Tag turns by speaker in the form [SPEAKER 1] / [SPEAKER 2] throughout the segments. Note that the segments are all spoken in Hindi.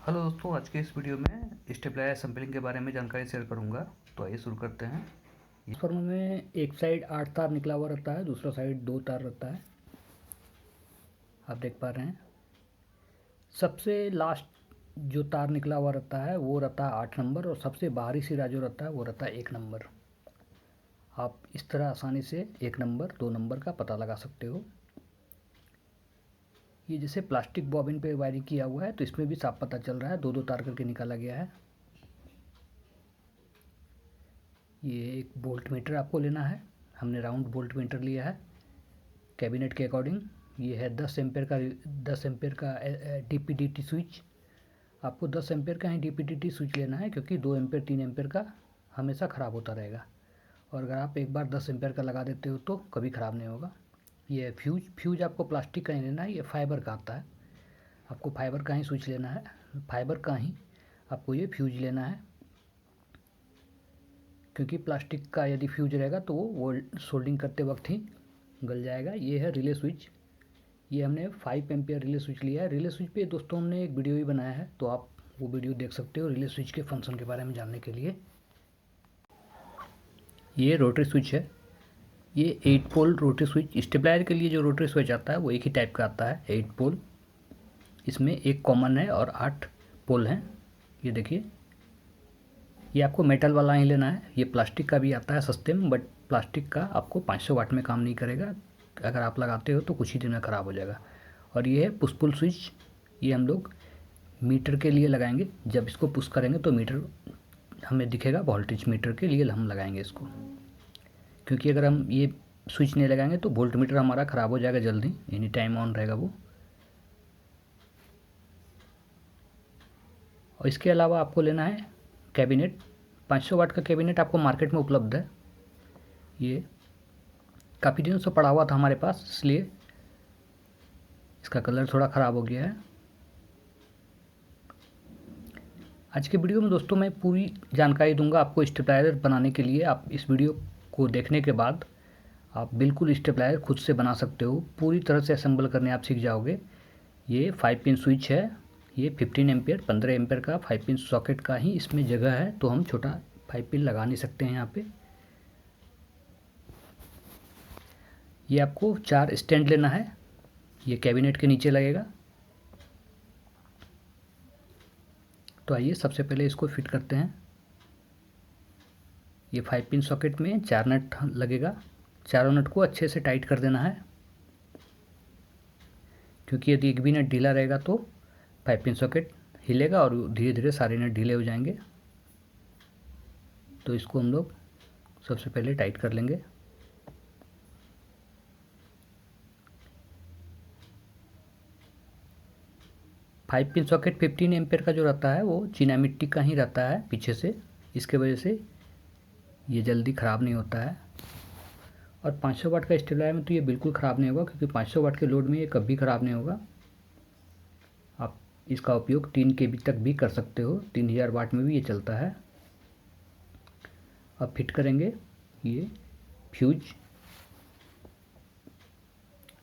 [SPEAKER 1] हेलो दोस्तों, आज के इस वीडियो में स्टेबलाइजर सैम्पलिंग के बारे में जानकारी शेयर करूंगा। तो आइए शुरू करते हैं।
[SPEAKER 2] ट्रांसफार्मर में एक साइड 8 तार निकला हुआ रहता है, दूसरा साइड 2 तार रहता है। आप देख पा रहे हैं। सबसे लास्ट जो तार निकला हुआ रहता है वो रहता है 8 नंबर, और सबसे बाहरी सिरा जो रहता है वो रहता है 1 नंबर। आप इस तरह आसानी से 1 नंबर 2 नंबर का पता लगा सकते हो। ये जैसे प्लास्टिक बॉबिन पे वायरिंग किया हुआ है, तो इसमें भी साफ पता चल रहा है, 2 2 तार करके निकाला गया है। ये एक वोल्ट मीटर आपको लेना है। हमने राउंड वोल्ट मीटर लिया है कैबिनेट के अकॉर्डिंग। ये है 10 एम्पेयर का डीपीडीटी स्विच। आपको 10 एम्पेयर का ही डीपीडीटी स्विच लेना है, क्योंकि 2 एम्पेयर 3 एम्पेयर का हमेशा ख़राब होता रहेगा, और अगर आप एक बार 10 एम्पेयर का लगा देते हो तो कभी ख़राब नहीं होगा। ये फ्यूज आपको प्लास्टिक का ही लेना है, ये फाइबर का आता है। आपको फाइबर का ही स्विच लेना है, फाइबर का ही आपको ये फ्यूज लेना है, क्योंकि प्लास्टिक का यदि फ्यूज रहेगा तो वो सोल्डिंग करते वक्त ही गल जाएगा। ये है रिले स्विच। ये हमने 5 एम्पियर रिले स्विच लिया है। रिले स्विच पे दोस्तों हमने एक वीडियो भी बनाया है, तो आप वो वीडियो देख सकते हो रिले स्विच के फंक्शन के बारे में जानने के लिए। ये रोटरी स्विच है। ये 8 पोल रोटरी स्विच। स्टेबलाइजर के लिए जो रोटरी स्विच आता है वो एक ही टाइप का आता है, 8 पोल। इसमें एक कॉमन है और 8 पोल हैं। ये देखिए, ये आपको मेटल वाला ही लेना है। ये प्लास्टिक का भी आता है सस्ते में, बट प्लास्टिक का आपको 500 वाट में काम नहीं करेगा। अगर आप लगाते हो तो कुछ ही दिन में ख़राब हो जाएगा। और ये है पुश पुल स्विच। ये हम लोग मीटर के लिए लगाएंगे। जब इसको पुश करेंगे तो मीटर हमें दिखेगा, वोल्टेज मीटर के लिए हम लगाएंगे इसको। क्योंकि अगर हम ये स्विच नहीं लगाएंगे तो वोल्ट मीटर हमारा ख़राब हो जाएगा जल्दी, एनी टाइम ऑन रहेगा वो। और इसके अलावा आपको लेना है कैबिनेट। 500 वाट का कैबिनेट आपको मार्केट में उपलब्ध है। ये काफ़ी दिनों से पड़ा हुआ था हमारे पास, इसलिए इसका कलर थोड़ा ख़राब हो गया है। आज के वीडियो में दोस्तों मैं पूरी जानकारी दूंगा आपको स्टेबलाइजर बनाने के लिए। आप इस वीडियो को देखने के बाद आप बिल्कुल स्टेबलाइजर खुद से बना सकते हो। पूरी तरह से असेंबल करने आप सीख जाओगे। ये 5 पिन स्विच है। ये 15 एम्पेयर 15 एम्पेयर का 5 पिन सॉकेट का ही इसमें जगह है, तो हम छोटा 5 पिन लगा नहीं सकते हैं यहाँ पे। ये आपको 4 स्टैंड लेना है। ये कैबिनेट के नीचे लगेगा। तो आइए सबसे पहले इसको फिट करते हैं। ये 5 पिन सॉकेट में 4 नट लगेगा। चारों नट को अच्छे से टाइट कर देना है, क्योंकि यदि एक भी नट ढीला रहेगा तो 5 पिन सॉकेट हिलेगा और धीरे धीरे सारे नट ढीले हो जाएंगे। तो इसको हम लोग सबसे पहले टाइट कर लेंगे। फाइव पिन सॉकेट 15 एम्पेयर का जो रहता है वो चीना मिट्टी का ही रहता है पीछे से, इसके वजह से ये जल्दी ख़राब नहीं होता है। और 500 वाट का स्टेबलाइजर में तो ये बिल्कुल ख़राब नहीं होगा, क्योंकि 500 वाट के लोड में ये कभी ख़राब नहीं होगा। आप इसका उपयोग 3 केबी तक भी कर सकते हो, 3000 वाट में भी ये चलता है। अब फिट करेंगे ये फ्यूज।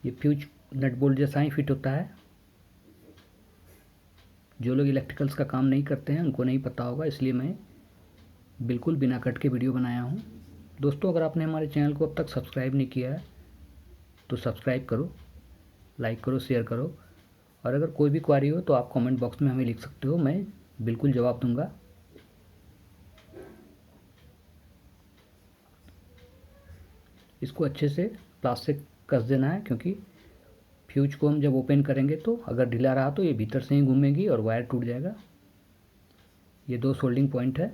[SPEAKER 2] ये फ्यूज नट बोल्ट जैसा ही फिट होता है। जो लोग इलेक्ट्रिकल्स का काम नहीं करते हैं उनको नहीं पता होगा, इसलिए मैं बिल्कुल बिना कट के वीडियो बनाया हूँ। दोस्तों, अगर आपने हमारे चैनल को अब तक सब्सक्राइब नहीं किया है तो सब्सक्राइब करो, लाइक करो, शेयर करो। और अगर कोई भी क्वारी हो तो आप कमेंट बॉक्स में हमें लिख सकते हो, मैं बिल्कुल जवाब दूंगा। इसको अच्छे से प्लास्टिक कस देना है, क्योंकि फ्यूज को हम जब ओपन करेंगे तो अगर ढीला रहा तो ये भीतर से ही घूमेगी और वायर टूट जाएगा। ये 2 सोल्डिंग पॉइंट है।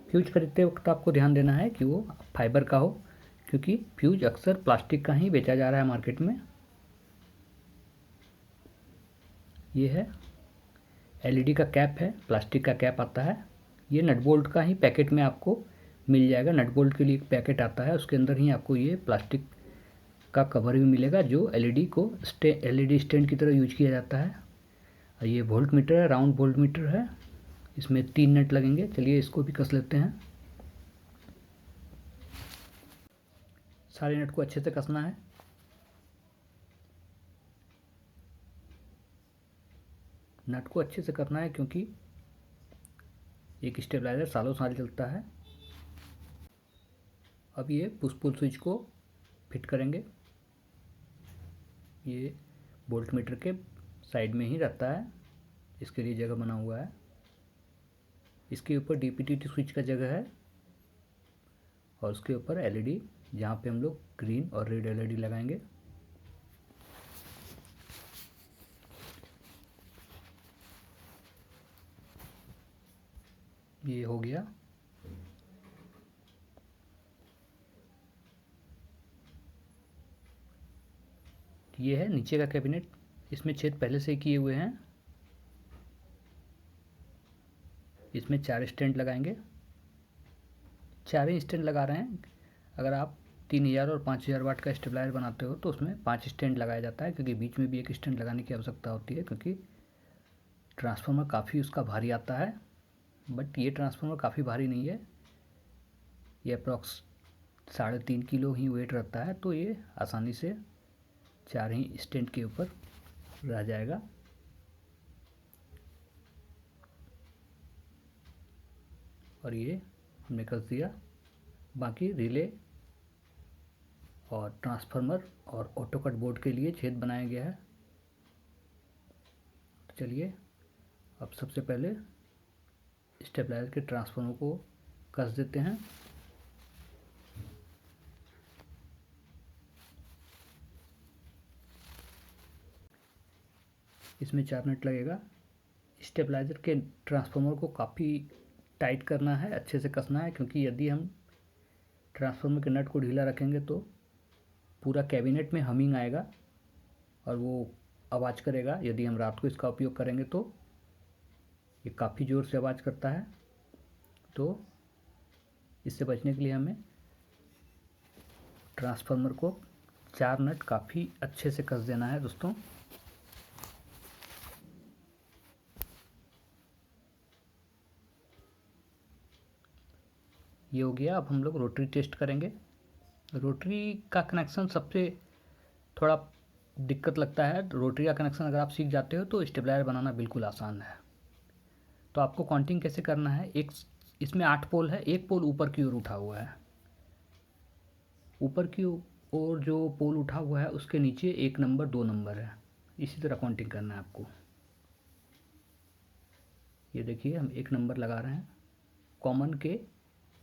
[SPEAKER 2] फ्यूज खरीदते वक्त आपको ध्यान देना है कि वो फाइबर का हो, क्योंकि फ्यूज अक्सर प्लास्टिक का ही बेचा जा रहा है मार्केट में। ये है एलईडी का कैप है, प्लास्टिक का कैप आता है। ये नट बोल्ट का ही पैकेट में आपको मिल जाएगा। नट बोल्ट के लिए एक पैकेट आता है, उसके अंदर ही आपको ये प्लास्टिक का कवर भी मिलेगा, जो एलईडी को एलईडी स्टैंड की तरह यूज किया जाता है। और ये वोल्ट मीटर है, राउंड वोल्ट मीटर है। इसमें 3 नट लगेंगे। चलिए इसको भी कस लेते हैं। सारे नट को अच्छे से कसना है। नट को अच्छे से करना है क्योंकि एक स्टेबलाइज़र सालों साल चलता है। अब ये पुश पुल स्विच को फिट करेंगे। ये वोल्ट मीटर के साइड में ही रहता है, इसके लिए जगह बना हुआ है। इसके ऊपर DPTT स्विच का जगह है और उसके ऊपर LED, जहाँ पे हम लोग ग्रीन और रेड LED लगाएंगे। ये हो गया। ये है नीचे का कैबिनेट, इसमें छेद पहले से ही किए हुए हैं। इसमें 4 स्टैंड लगाएंगे, 4 ही स्टैंड लगा रहे हैं। अगर आप 3000 और 5000 वाट का स्टेबलाइजर बनाते हो तो उसमें 5 स्टैंड लगाया जाता है, क्योंकि बीच में भी एक स्टैंड लगाने की आवश्यकता होती है, क्योंकि ट्रांसफार्मर काफ़ी उसका भारी आता है। बट ये ट्रांसफार्मर काफ़ी भारी नहीं है, ये अप्रॉक्स 3.5 किलो ही वेट रहता है, तो ये आसानी से 4 ही स्टैंड के ऊपर रह जाएगा। और ये हमने कर दिया। बाकी रिले और ट्रांसफार्मर और ऑटो कट बोर्ड के लिए छेद बनाया गया है। तो चलिए अब सबसे पहले स्टेबलाइजर के ट्रांसफार्मर को कस देते हैं। इसमें 4 नट लगेगा। स्टेबलाइजर के ट्रांसफार्मर को काफ़ी टाइट करना है, अच्छे से कसना है, क्योंकि यदि हम ट्रांसफार्मर के नट को ढीला रखेंगे तो पूरा कैबिनेट में हमिंग आएगा और वो आवाज़ करेगा। यदि हम रात को इसका उपयोग करेंगे तो ये काफ़ी ज़ोर से आवाज़ करता है। तो इससे बचने के लिए हमें ट्रांसफार्मर को 4 नट काफ़ी अच्छे से कस देना है दोस्तों। ये हो गया। अब हम लोग रोटरी टेस्ट करेंगे। रोटरी का कनेक्शन सबसे थोड़ा दिक्कत लगता है। रोटरी का कनेक्शन अगर आप सीख जाते हो तो स्टेबलाइजर बनाना बिल्कुल आसान है। तो आपको काउंटिंग कैसे करना है, एक इसमें 8 पोल है, एक पोल ऊपर की ओर उठा हुआ है। ऊपर की ओर जो पोल उठा हुआ है उसके नीचे 1 नंबर 2 नंबर है। इसी तरह काउंटिंग करना है आपको। ये देखिए हम 1 नंबर लगा रहे हैं कॉमन के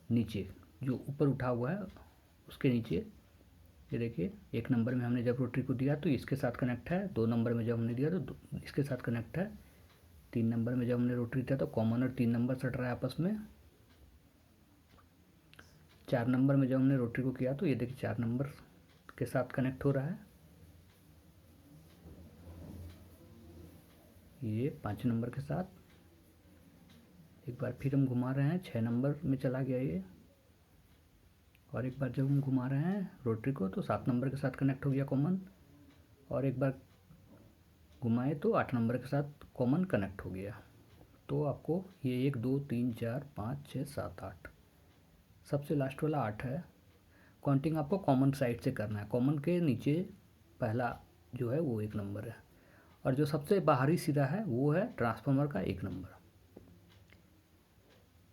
[SPEAKER 2] नीचे, जो ऊपर उठा हुआ है उसके नीचे। ये देखिए 1 नंबर में हमने जब रोटरी को दिया तो इसके साथ कनेक्ट है, 2 नंबर में जब हमने दिया तो इसके साथ कनेक्ट है, 3 नंबर में जब हमने रोटरी दिया तो कॉमन और 3 नंबर सट रहा है आपस में। 4 नंबर में जब हमने रोटरी को किया तो ये देखिए 4 नंबर के साथ कनेक्ट हो रहा है। ये 5 नंबर के साथ। एक बार फिर हम घुमा रहे हैं, 6 नंबर में चला गया ये। और एक बार जब हम घुमा रहे हैं रोटरी को तो 7 नंबर के साथ कनेक्ट हो गया कॉमन। और एक बार घुमाए तो 8 नंबर के साथ कॉमन कनेक्ट हो गया। तो आपको ये 1 2 3 4 5 6 7 8, सबसे लास्ट वाला 8 है। काउंटिंग आपको कॉमन साइड से करना है। कॉमन के नीचे पहला जो है वो 1 नंबर है, और जो सबसे बाहरी सिरा है वो है ट्रांसफार्मर का 1 नंबर।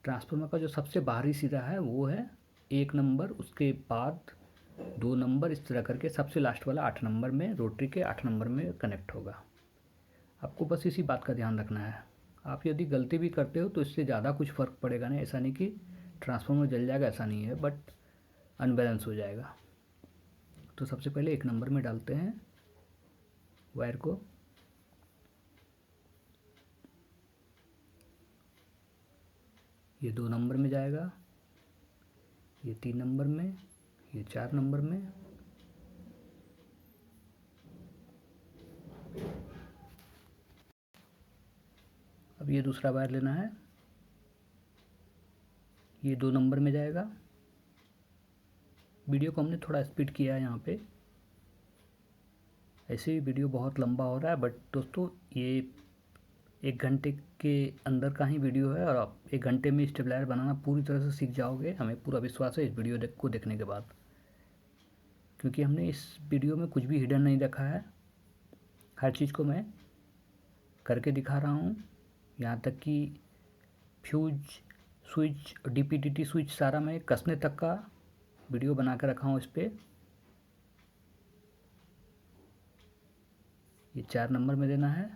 [SPEAKER 2] ट्रांसफार्मर का जो सबसे बाहरी सिरा है वो है 1 नंबर, उसके बाद 2 नंबर, इस तरह करके सबसे लास्ट वाला 8 नंबर में रोटरी के 8 नंबर में कनेक्ट होगा। आपको बस इसी बात का ध्यान रखना है। आप यदि गलती भी करते हो तो इससे ज़्यादा कुछ फ़र्क पड़ेगा नहीं। ऐसा नहीं कि ट्रांसफार्मर जल जाएगा, ऐसा नहीं है, बट अनबैलेंस हो जाएगा। तो सबसे पहले 1 नंबर में डालते हैं वायर को। ये 2 नंबर में जाएगा, ये 3 नंबर में, ये 4 नंबर में। अब ये दूसरा वायर लेना है, ये 2 नंबर में जाएगा। वीडियो को हमने थोड़ा स्पीड किया है यहाँ पे, ऐसे ही वीडियो बहुत लंबा हो रहा है, बट दोस्तों ये 1 घंटे के अंदर का ही वीडियो है और आप 1 घंटे में स्टेबलाइजर बनाना पूरी तरह से सीख जाओगे, हमें पूरा विश्वास है इस वीडियो को देखने के बाद। क्योंकि हमने इस वीडियो में कुछ भी हिडन नहीं रखा है, हर चीज़ को मैं करके दिखा रहा हूँ, यहाँ तक कि फ्यूज स्विच, डीपीटीटी स्विच सारा मैं कसने तक का वीडियो बना कर रखा हूँ इस पर। ये 4 नंबर में देना है।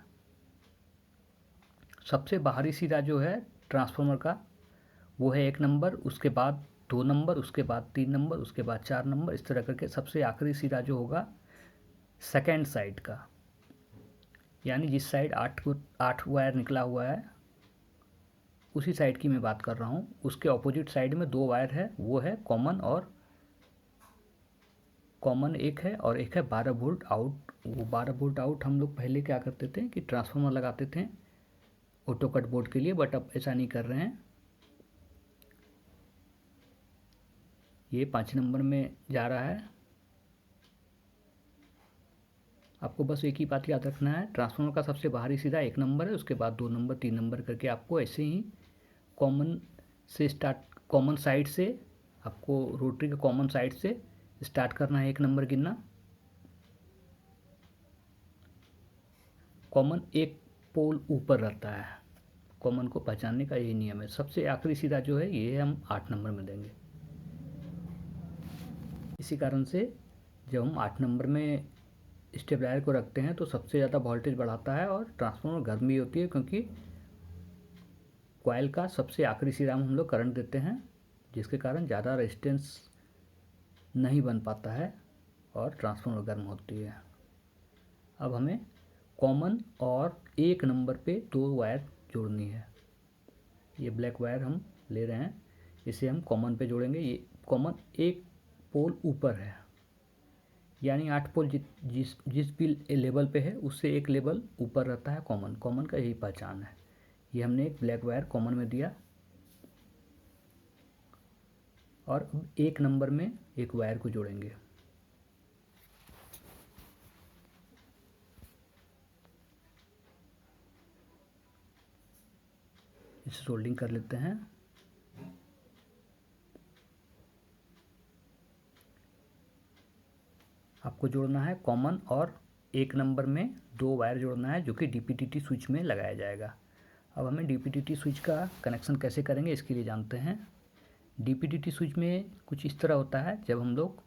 [SPEAKER 2] सबसे बाहरी सिरा जो है ट्रांसफार्मर का वो है 1 नंबर, उसके बाद 2 नंबर, उसके बाद 3 नंबर, उसके बाद 4 नंबर, इस तरह करके सबसे आखिरी सिरा जो होगा सेकेंड साइड का, यानी जिस साइड 8 वायर निकला हुआ है उसी साइड की मैं बात कर रहा हूँ। उसके ऑपोजिट साइड में 2 वायर है, वो है कॉमन, और कॉमन एक है और एक है 12 वोल्ट आउट। वो 12 वोल्ट आउट हम लोग पहले क्या करते थे कि ट्रांसफार्मर लगाते थे ऑटो कट बोर्ड के लिए, बट अब ऐसा नहीं कर रहे हैं। ये 5 नंबर में जा रहा है। आपको बस एक ही बात याद रखना है, ट्रांसफार्मर का सबसे बाहरी सिरा 1 नंबर है, उसके बाद 2 नंबर 3 नंबर करके आपको ऐसे ही कॉमन से स्टार्ट, कॉमन साइड से आपको रोटरी के कॉमन साइड से स्टार्ट करना है 1 नंबर गिनना। कॉमन एक पोल ऊपर रहता है, कॉमन को पहचानने का यही नियम है। सबसे आखिरी सिरा जो है ये हम 8 नंबर में देंगे। इसी कारण से जब हम 8 नंबर में स्टेबलाइजर को रखते हैं तो सबसे ज़्यादा वोल्टेज बढ़ाता है और ट्रांसफार्मर गर्म भी होती है, क्योंकि कॉइल का सबसे आखिरी सिरा में हम लोग करंट देते हैं, जिसके कारण ज़्यादा रेजिस्टेंस नहीं बन पाता है और ट्रांसफार्मर गर्म होती है। अब हमें कॉमन और 1 नंबर पे 2 वायर जोड़नी है। ये ब्लैक वायर हम ले रहे हैं, इसे हम कॉमन पे जोड़ेंगे। ये कॉमन एक पोल ऊपर है, यानी 8 पोल जिस भी लेवल पे है उससे 1 लेवल ऊपर रहता है कॉमन। कॉमन का यही पहचान है। ये हमने एक ब्लैक वायर कॉमन में दिया और अब 1 नंबर में एक वायर को जोड़ेंगे। इसे सोल्डिंग कर लेते हैं। आपको जोड़ना है कॉमन और 1 नंबर में 2 वायर जोड़ना है, जो कि डीपीटीटी स्विच में लगाया जाएगा। अब हमें डीपीटीटी स्विच का कनेक्शन कैसे करेंगे इसके लिए जानते हैं। डीपीटीटी स्विच में कुछ इस तरह होता है, जब हम लोग,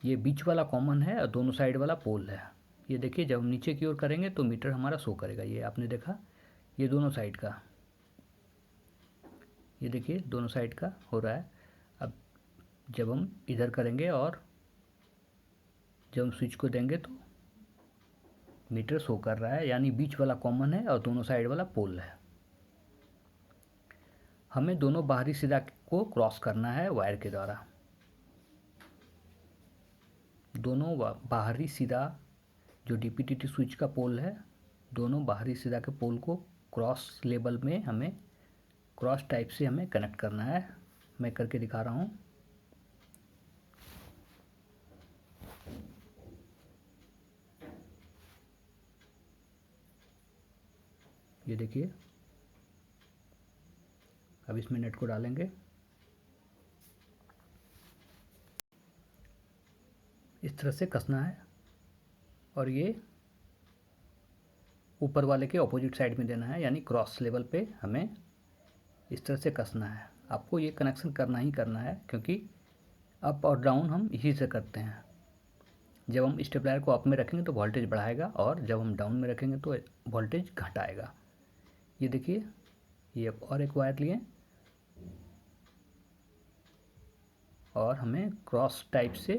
[SPEAKER 2] ये बीच वाला कॉमन है और दोनों साइड वाला पोल है। ये देखिए, जब हम नीचे की ओर करेंगे तो मीटर हमारा शो करेगा। ये आपने देखा, ये दोनों साइड का, ये देखिए दोनों साइड का हो रहा है। अब जब हम इधर करेंगे और जब हम स्विच को देंगे तो मीटर शो कर रहा है, यानी बीच वाला कॉमन है और दोनों साइड वाला पोल है। हमें दोनों बाहरी सिरा को क्रॉस करना है वायर के द्वारा। दोनों बाहरी सिरा जो डीपीटीटी स्विच का पोल है, दोनों बाहरी सिरा के पोल को क्रॉस लेवल में हमें, क्रॉस टाइप से हमें कनेक्ट करना है। मैं करके दिखा रहा हूँ। ये देखिए, अब इसमें नेट को डालेंगे। इस तरह से कसना है और ये ऊपर वाले के ऑपोजिट साइड में देना है, यानी क्रॉस लेवल पे हमें इस तरह से कसना है। आपको ये कनेक्शन करना ही करना है, क्योंकि अप और डाउन हम इसी से करते हैं। जब हम स्टेबलाइजर को अप में रखेंगे तो वोल्टेज बढ़ाएगा और जब हम डाउन में रखेंगे तो वोल्टेज घटाएगा। ये देखिए, ये और एक वायर लिए और हमें क्रॉस टाइप से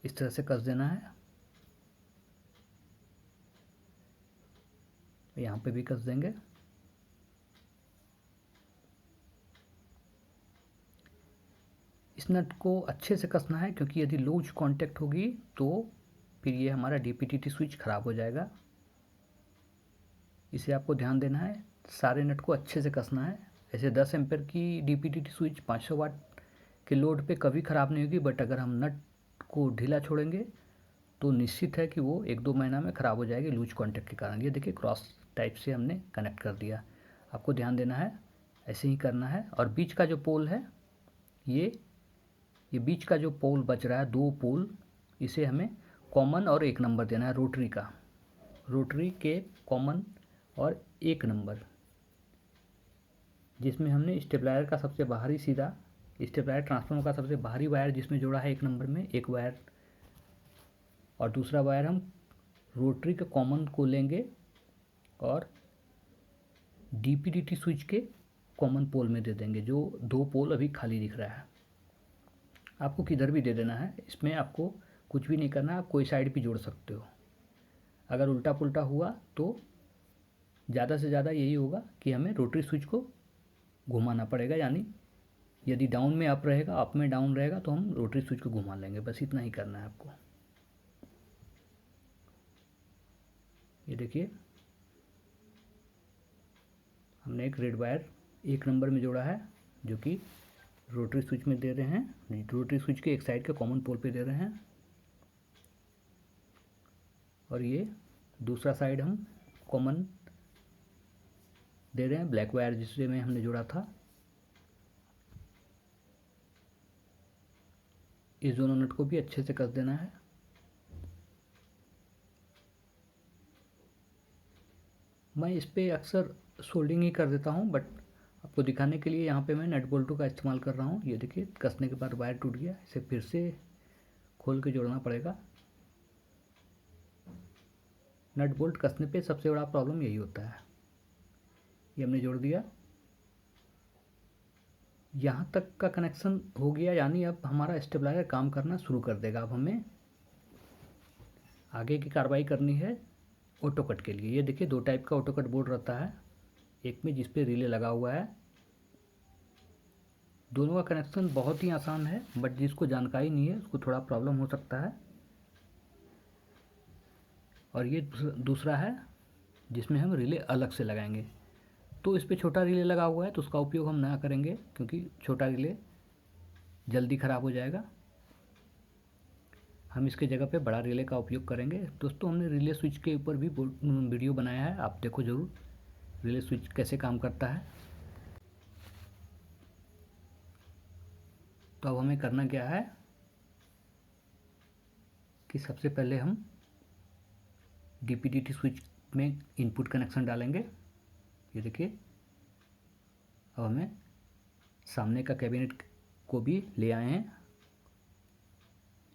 [SPEAKER 2] इस तरह से कस देना है। यहाँ पे भी कस देंगे। इस नट को अच्छे से कसना है, क्योंकि यदि लूज कांटेक्ट होगी तो फिर ये हमारा डीपीटीटी स्विच ख़राब हो जाएगा। इसे आपको ध्यान देना है, सारे नट को अच्छे से कसना है। ऐसे 10 एम्पेयर की डीपीटीटी स्विच 500 वाट के लोड पे कभी ख़राब नहीं होगी, बट अगर हम नट को ढीला छोड़ेंगे तो निश्चित है कि वो 1-2 महीना में ख़राब हो जाएगी लूज कांटेक्ट के कारण। ये देखिए, क्रॉस टाइप से हमने कनेक्ट कर दिया। आपको ध्यान देना है, ऐसे ही करना है। और बीच का जो पोल है, ये बीच का जो पोल बच रहा है, 2 पोल, इसे हमें कॉमन और एक नंबर देना है रोटरी का, रोटरी के कॉमन और एक नंबर, जिसमें हमने स्टेबलाइजर का सबसे बाहरी सीधा स्टेबलाइजर ट्रांसफार्मर का सबसे बाहरी वायर जिसमें जोड़ा है एक नंबर में एक वायर, और दूसरा वायर हम रोटरी के कॉमन को लेंगे और डीपीडीटी स्विच के कॉमन पोल में दे देंगे, जो 2 पोल अभी खाली दिख रहा है। आपको किधर भी दे देना है, इसमें आपको कुछ भी नहीं करना है, आप कोई साइड भी जोड़ सकते हो। अगर उल्टा पुल्टा हुआ तो ज़्यादा से ज़्यादा यही होगा कि हमें रोटरी स्विच को घुमाना पड़ेगा, यानी यदि डाउन में अप रहेगा, अप में डाउन रहेगा तो हम रोटरी स्विच को घुमा लेंगे, बस इतना ही करना है आपको। ये देखिए हमने एक रेड वायर एक नंबर में जोड़ा है जो कि रोटरी स्विच में दे रहे हैं, रोटरी स्विच के एक साइड के कॉमन पोल पे दे रहे हैं, और ये दूसरा साइड हम कॉमन दे रहे हैं ब्लैक वायर जिससे में हमने जोड़ा था। इस दोनों नट को भी अच्छे से कस देना है। मैं इस पर अक्सर सोल्डिंग ही कर देता हूँ, बट आपको दिखाने के लिए यहाँ पे मैं नट बोल्टों का इस्तेमाल कर रहा हूँ। ये देखिए कसने के बाद वायर टूट गया, इसे फिर से खोल के जोड़ना पड़ेगा। नट बोल्ट कसने पे सबसे बड़ा प्रॉब्लम यही होता है। ये हमने जोड़ दिया, यहाँ तक का कनेक्शन हो गया, यानी अब हमारा स्टेबलाइजर काम करना शुरू कर देगा। अब हमें आगे की कार्रवाई करनी है ऑटो कट के लिए। ये देखिए 2 टाइप का ऑटो कट बोर्ड रहता है, एक में जिस पे रिले लगा हुआ है। दोनों का कनेक्शन बहुत ही आसान है, बट जिसको जानकारी नहीं है उसको थोड़ा प्रॉब्लम हो सकता है। और ये दूसरा है जिसमें हम रिले अलग से लगाएंगे। तो इस पर छोटा रिले लगा हुआ है तो उसका उपयोग हम ना करेंगे, क्योंकि छोटा रिले जल्दी ख़राब हो जाएगा। हम इसके जगह पे बड़ा रिले का उपयोग करेंगे। दोस्तों हमने रिले स्विच के ऊपर भी वीडियो बनाया है, आप देखो ज़रूर रिले स्विच कैसे काम करता है। तो अब हमें करना क्या है कि सबसे पहले हम डीपीडीटी स्विच में इनपुट कनेक्शन डालेंगे। ये देखिए अब हमें सामने का कैबिनेट को भी ले आए हैं।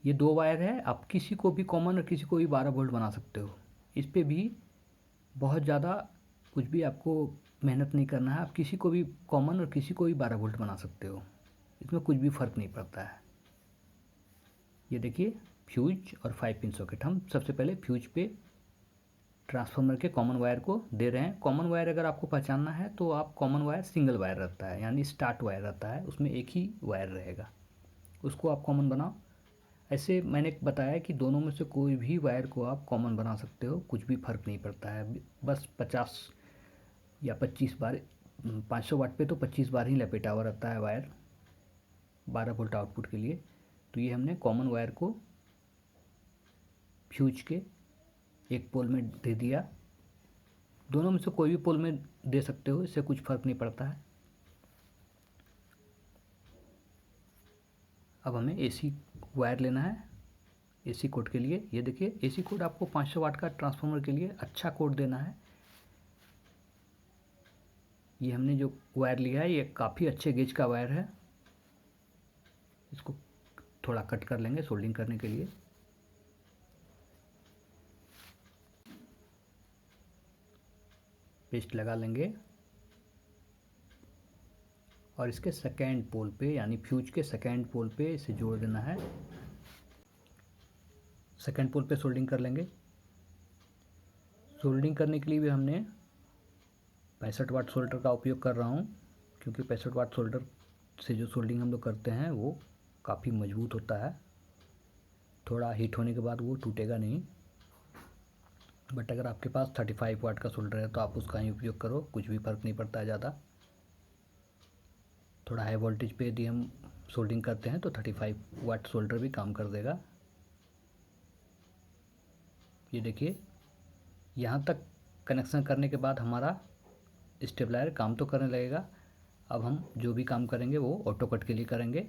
[SPEAKER 2] ये 2 वायर है, आप किसी को भी कॉमन और किसी को भी 12 वोल्ट बना सकते हो। इस पे भी बहुत ज़्यादा कुछ भी आपको मेहनत नहीं करना है, आप किसी को भी कॉमन और किसी को भी 12 वोल्ट बना सकते हो, इसमें कुछ भी फ़र्क नहीं पड़ता है। ये देखिए फ्यूज और 5 पिन सॉकेट, हम सबसे पहले फ्यूज पे ट्रांसफार्मर के कॉमन वायर को दे रहे हैं। कॉमन वायर अगर आपको पहचानना है तो आप कॉमन वायर सिंगल वायर रहता है, यानी स्टार्ट वायर रहता है, उसमें एक ही वायर रहेगा, उसको आप कॉमन बनाओ। ऐसे मैंने बताया कि दोनों में से कोई भी वायर को आप कॉमन बना सकते हो, कुछ भी फ़र्क नहीं पड़ता है। बस 50 या 25 बार 500 वाट पे तो 25 बार ही लपेटा हुआ रहता है वायर 12 वोल्ट आउटपुट के लिए। तो ये हमने कॉमन वायर को फ्यूज के एक पोल में दे दिया। दोनों में से कोई भी पोल में दे सकते हो, इससे कुछ फ़र्क नहीं पड़ता है। अब हमें एसी वायर लेना है एसी कोड के लिए। ये देखिए एसी कोड आपको 500 वाट का ट्रांसफार्मर के लिए अच्छा कोड देना है। ये हमने जो वायर लिया है ये काफ़ी अच्छे गेज का वायर है, इसको थोड़ा कट कर लेंगे सोल्डिंग करने के लिए। पेस्ट लगा लेंगे और इसके सेकेंड पोल पे, यानी फ्यूज के सेकेंड पोल पे इसे जोड़ देना है। सेकेंड पोल पे सोल्डिंग कर लेंगे। सोल्डिंग करने के लिए भी हमने 65 वाट सोल्डर का उपयोग कर रहा हूँ, क्योंकि 65 वाट सोल्डर से जो सोल्डिंग हम लोग करते हैं वो काफ़ी मजबूत होता है, थोड़ा हीट होने के बाद वो टूटेगा नहीं। बट अगर आपके पास 35 वाट का सोल्डर है तो आप उसका ही उपयोग करो, कुछ भी फ़र्क नहीं पड़ता है ज़्यादा। थोड़ा हाई वोल्टेज पे यदि हम सोल्डिंग करते हैं तो 35 वाट सोल्डर भी काम कर देगा। ये देखिए यहाँ तक कनेक्शन करने के बाद हमारा स्टेबलाइजर काम तो करने लगेगा। अब हम जो भी काम करेंगे वो ऑटो कट के लिए करेंगे।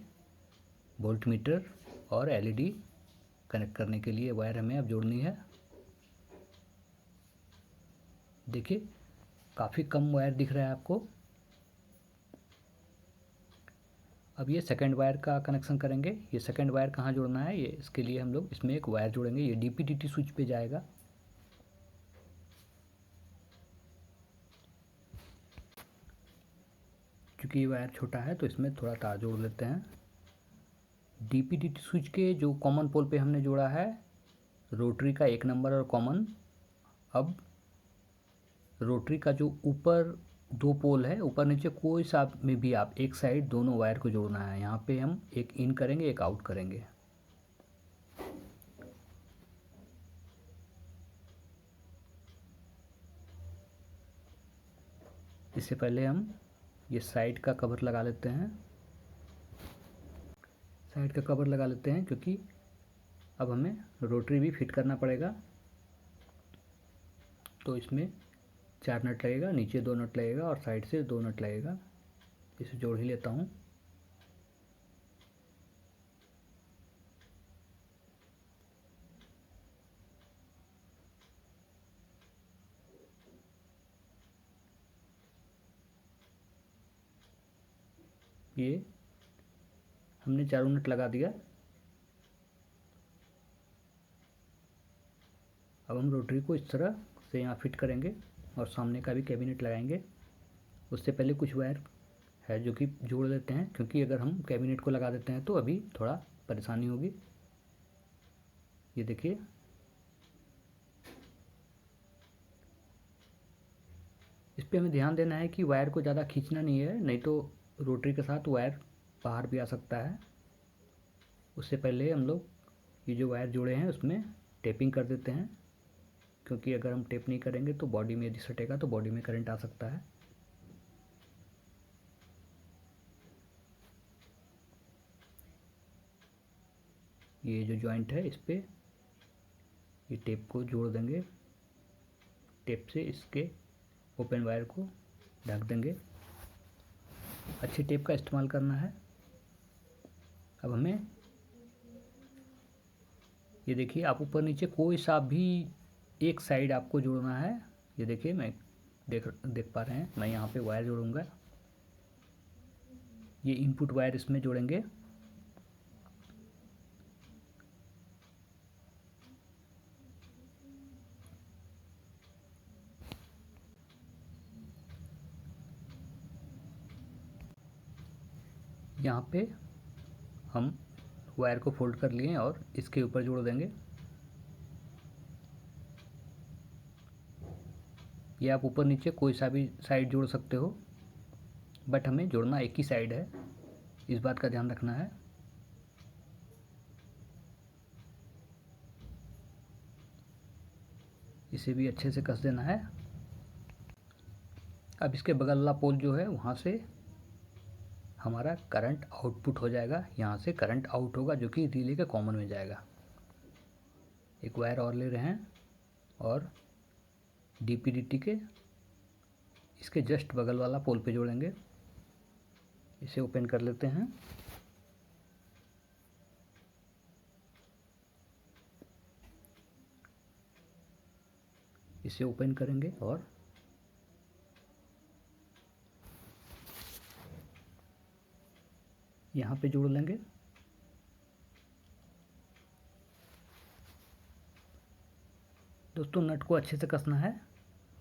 [SPEAKER 2] वोल्ट मीटर और एलईडी कनेक्ट करने के लिए वायर हमें अब जोड़नी है। देखिए काफ़ी कम वायर दिख रहा है आपको। अब ये सेकंड वायर का कनेक्शन करेंगे। ये सेकंड वायर कहाँ जोड़ना है, ये इसके लिए हम लोग इसमें एक वायर जोड़ेंगे। ये डीपीडीटी स्विच पे जाएगा। क्योंकि ये वायर छोटा है तो इसमें थोड़ा तार जोड़ लेते हैं। डीपीडीटी स्विच के जो कॉमन पोल पे हमने जोड़ा है रोटरी का 1 नंबर और कॉमन। अब रोटरी का जो ऊपर 2 पोल है, ऊपर नीचे कोई सा में भी आप एक साइड दोनों वायर को जोड़ना है। यहाँ पे हम एक इन करेंगे, एक आउट करेंगे। इससे पहले हम ये साइड का कवर लगा लेते हैं। साइड का कवर लगा लेते हैं क्योंकि अब हमें रोटरी भी फिट करना पड़ेगा। तो इसमें 4 नट लगेगा, नीचे 2 नट लगेगा और साइड से 2 नट लगेगा। इसे जोड़ ही लेता हूँ। ये हमने चारों नट लगा दिया। अब हम रोटरी को इस तरह से यहाँ फिट करेंगे और सामने का भी कैबिनेट लगाएंगे। उससे पहले कुछ वायर है जो कि जोड़ लेते हैं, क्योंकि अगर हम कैबिनेट को लगा देते हैं तो अभी थोड़ा परेशानी होगी। ये देखिए इस पे हमें ध्यान देना है कि वायर को ज़्यादा खींचना नहीं है, नहीं तो रोटरी के साथ वायर बाहर भी आ सकता है। उससे पहले हम लोग ये जो वायर जोड़े हैं उसमें टेपिंग कर देते हैं, क्योंकि अगर हम टेप नहीं करेंगे तो बॉडी में यदि सटेगा तो बॉडी में करंट आ सकता है। ये जो जॉइंट है इस पे ये टेप को जोड़ देंगे। टेप से इसके ओपन वायर को ढक देंगे। अच्छी टेप का इस्तेमाल करना है। अब हमें ये देखिए आप ऊपर नीचे कोई सा भी एक साइड आपको जोड़ना है। ये देखिए मैं देख पा रहे हैं, मैं यहाँ पे वायर जोड़ूंगा। ये इनपुट वायर इसमें जोड़ेंगे। यहाँ पे हम वायर को फोल्ड कर लिए और इसके ऊपर जोड़ देंगे। ये आप ऊपर नीचे कोई सा भी साइड जोड़ सकते हो, बट हमें जोड़ना एक ही साइड है, इस बात का ध्यान रखना है। इसे भी अच्छे से कस देना है। अब इसके बगल वाला पोल जो है वहाँ से हमारा करंट आउटपुट हो जाएगा। यहाँ से करंट आउट होगा जो कि रिले के कॉमन में जाएगा। एक वायर और ले रहे हैं और डीपीडीटी के इसके जस्ट बगल वाला पोल पे जोड़ेंगे। इसे ओपन कर लेते हैं। इसे ओपन करेंगे और यहाँ पे जोड़ लेंगे। दोस्तों नट को अच्छे से कसना है।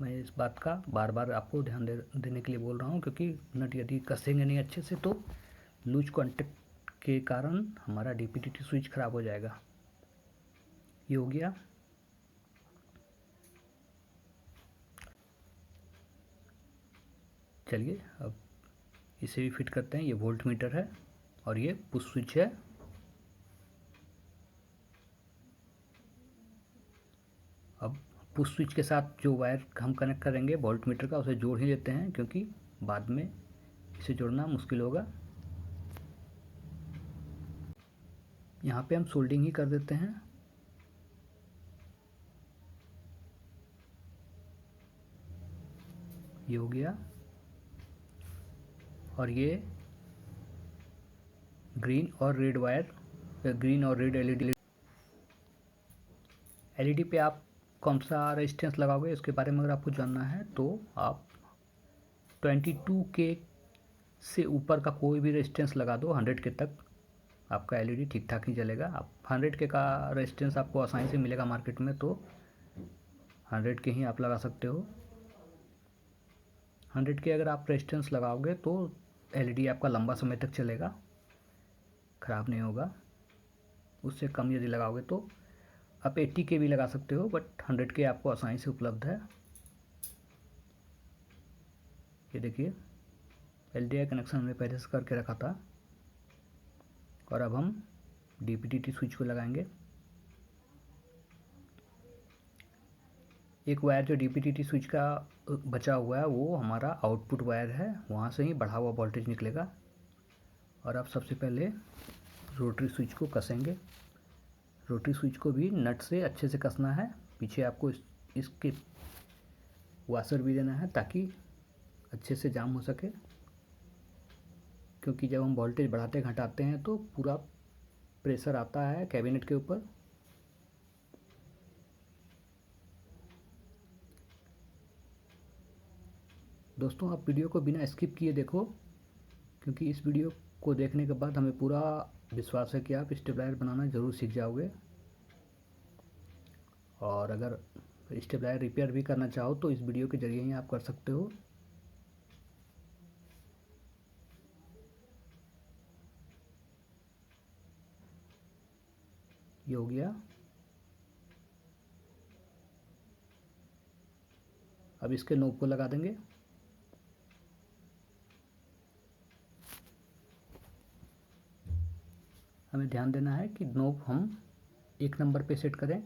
[SPEAKER 2] मैं इस बात का बार बार आपको ध्यान देने के लिए बोल रहा हूँ, क्योंकि नट यदि कसेंगे नहीं अच्छे से तो लूज कॉन्टेक्ट के कारण हमारा डीपीडीटी स्विच ख़राब हो जाएगा। ये हो गया। चलिए अब इसे भी फिट करते हैं। ये वोल्ट मीटर है और ये पुश स्विच है। अब पुश स्विच के साथ जो वायर हम कनेक्ट करेंगे वोल्ट मीटर का उसे जोड़ ही लेते हैं, क्योंकि बाद में इसे जोड़ना मुश्किल होगा। यहाँ पे हम सोल्डिंग ही कर देते हैं। ये हो गया। और ये ग्रीन और रेड वायर, ग्रीन और रेड एलईडी एलईडी पे आप कौन सा रेजिस्टेंस लगाओगे इसके बारे में अगर आपको जानना है तो आप 22K से ऊपर का कोई भी रेजिस्टेंस लगा दो 100K तक, आपका एलईडी ठीक ठाक ही जलेगा। आप 100K का रेजिस्टेंस आपको आसानी से मिलेगा मार्केट में, तो 100K ही आप लगा सकते हो। 100K अगर आप रेजिस्टेंस लगाओगे तो एलईडी आपका लंबा समय तक चलेगा, ख़राब नहीं होगा। उससे कम यदि लगाओगे तो आप 80K भी लगा सकते हो, बट 100K आपको आसानी से उपलब्ध है। ये देखिए एलडीआई कनेक्शन हमने पहले से करके रखा था, और अब हम डीपीडीटी स्विच को लगाएंगे। एक वायर जो डीपीडीटी स्विच का बचा हुआ है वो हमारा आउटपुट वायर है, वहाँ से ही बढ़ा हुआ वोल्टेज निकलेगा। और अब सबसे पहले रोटरी स्विच को कसेंगे। रोटरी स्विच को भी नट से अच्छे से कसना है। पीछे आपको इसके वाशर भी देना है ताकि अच्छे से जाम हो सके, क्योंकि जब हम वोल्टेज बढ़ाते घटाते हैं तो पूरा प्रेशर आता है कैबिनेट के ऊपर। दोस्तों आप वीडियो को बिना स्किप किए देखो, क्योंकि इस वीडियो को देखने के बाद हमें पूरा विश्वास है कि आप स्टेबलाइजर बनाना ज़रूर सीख जाओगे। और अगर स्टेबलाइजर रिपेयर भी करना चाहो तो इस वीडियो के ज़रिए ही आप कर सकते हो। ये हो गया। अब इसके नोब को लगा देंगे। हमें ध्यान देना है कि नोब हम 1 नंबर पे सेट करें,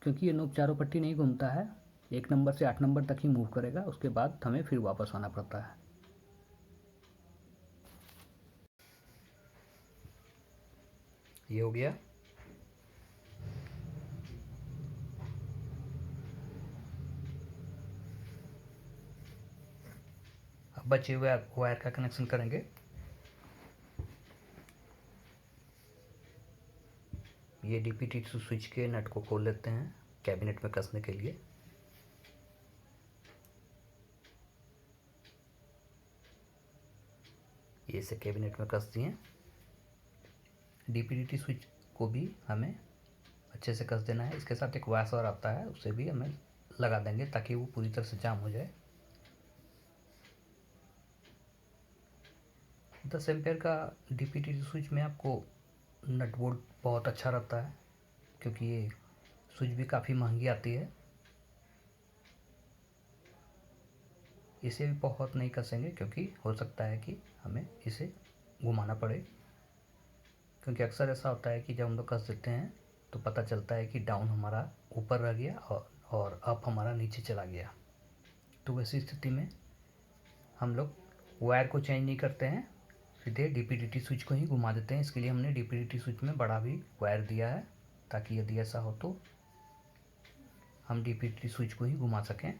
[SPEAKER 2] क्योंकि ये नोब चारों पट्टी नहीं घूमता है, 1 नंबर से 8 नंबर तक ही मूव करेगा, उसके बाद हमें फिर वापस आना पड़ता है। ये हो गया। अब बचे हुए वायर का कनेक्शन करेंगे। ये डीपीडीटी स्विच के नट को खोल लेते हैं कैबिनेट में कसने के लिए। ये इसे कैबिनेट में कस दिए। डीपीडीटी स्विच को भी हमें अच्छे से कस देना है। इसके साथ एक वाशर आता है, उसे भी हमें लगा देंगे ताकि वो पूरी तरह से जाम हो जाए। 10 एम्पेयर का डीपीडीटी स्विच में आपको नट बोल्ट बहुत अच्छा रहता है, क्योंकि ये स्विच भी काफ़ी महंगी आती है। इसे भी बहुत नहीं कसेंगे, क्योंकि हो सकता है कि हमें इसे घुमाना पड़े, क्योंकि अक्सर ऐसा होता है कि जब हम लोग कस देते हैं तो पता चलता है कि डाउन हमारा ऊपर रह गया और अप हमारा नीचे चला गया। तो वैसी स्थिति में हम लोग वायर को चेंज नहीं करते हैं, सीधे डीपीडीटी स्विच को ही घुमा देते हैं। इसके लिए हमने डीपीडीटी स्विच में बड़ा भी वायर दिया है, ताकि यदि ऐसा हो तो हम डीपीडीटी स्विच को ही घुमा सकें।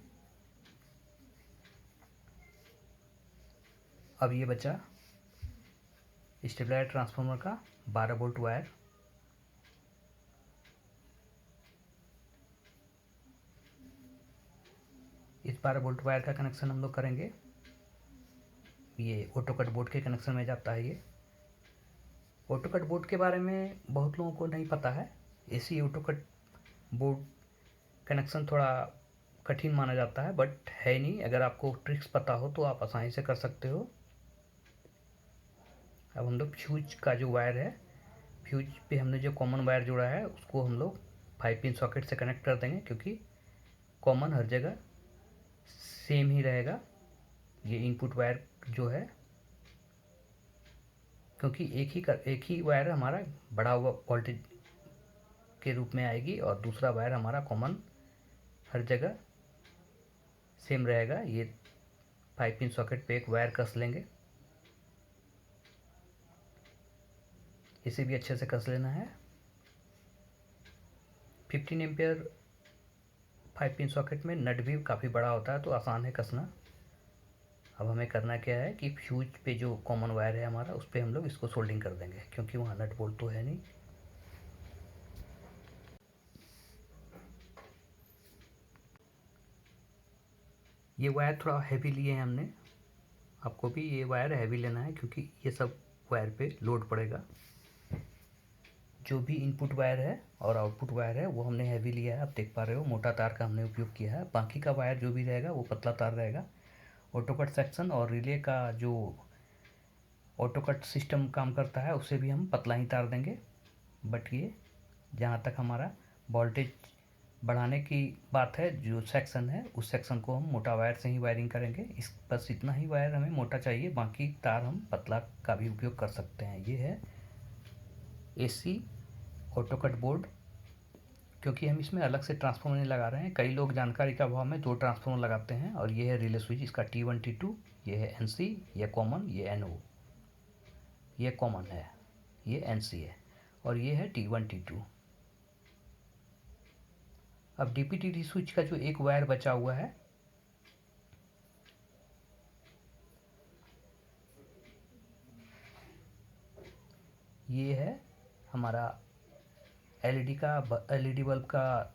[SPEAKER 2] अब ये बचा स्टेबलाइजर ट्रांसफार्मर का 12 वोल्ट वायर। इस 12 वोल्ट वायर का कनेक्शन हम लोग करेंगे। ये ऑटोकट बोर्ड के कनेक्शन में जाता है। ये ऑटोकट बोर्ड के बारे में बहुत लोगों को नहीं पता है। एसी ऑटोकट बोर्ड कनेक्शन थोड़ा कठिन माना जाता है, बट है नहीं। अगर आपको ट्रिक्स पता हो तो आप आसानी से कर सकते हो। अब हम लोग फ्यूज का जो वायर है, फ्यूज पे हमने जो कॉमन वायर जोड़ा है उसको हम लोग 5 पिन सॉकेट से कनेक्ट कर देंगे, क्योंकि कॉमन हर जगह सेम ही रहेगा ये इनपुट वायर जो है, क्योंकि एक ही वायर हमारा बढ़ा हुआ वोल्टेज के रूप में आएगी और दूसरा वायर हमारा कॉमन हर जगह सेम रहेगा। ये 5 पिन सॉकेट पे एक वायर कस लेंगे। इसे भी अच्छे से कस लेना है। 15 एम्पियर 5 पिन सॉकेट में नट भी काफ़ी बड़ा होता है, तो आसान है कसना। अब हमें करना क्या है कि फ्यूज पे जो कॉमन वायर है हमारा, उस पर हम लोग इसको सोल्डिंग कर देंगे, क्योंकि वहाँ नट बोल्ट तो है नहीं। ये वायर थोड़ा हैवी लिए हैं हमने, आपको भी ये वायर हैवी लेना है क्योंकि ये सब वायर पे लोड पड़ेगा। जो भी इनपुट वायर है और आउटपुट वायर है वो हमने हैवी लिया है, आप देख पा रहे हो मोटा तार का हमने उपयोग किया है। बाकी का वायर जो भी रहेगा वो पतला तार रहेगा। ऑटो कट सेक्शन और रिले का जो ऑटो कट सिस्टम काम करता है उससे भी हम पतला ही तार देंगे। बट ये जहाँ तक हमारा वोल्टेज बढ़ाने की बात है, जो सेक्शन है उस सेक्शन को हम मोटा वायर से ही वायरिंग करेंगे। इस बस इतना ही वायर हमें मोटा चाहिए, बाकी तार हम पतला का भी उपयोग कर सकते हैं। ये है एसी ऑटो कट बोर्ड। क्योंकि हम इसमें अलग से ट्रांसफार्मर नहीं लगा रहे हैं, कई लोग जानकारी का अभाव में 2 ट्रांसफार्मर लगाते हैं। और ये है रिले स्विच, इसका T1 T2, ये है NC, ये कॉमन, ये NO, ये कॉमन है, ये NC है, और ये है T1 T2। अब DPTT स्विच का जो एक वायर बचा हुआ है, ये है हमारा LED बल्ब का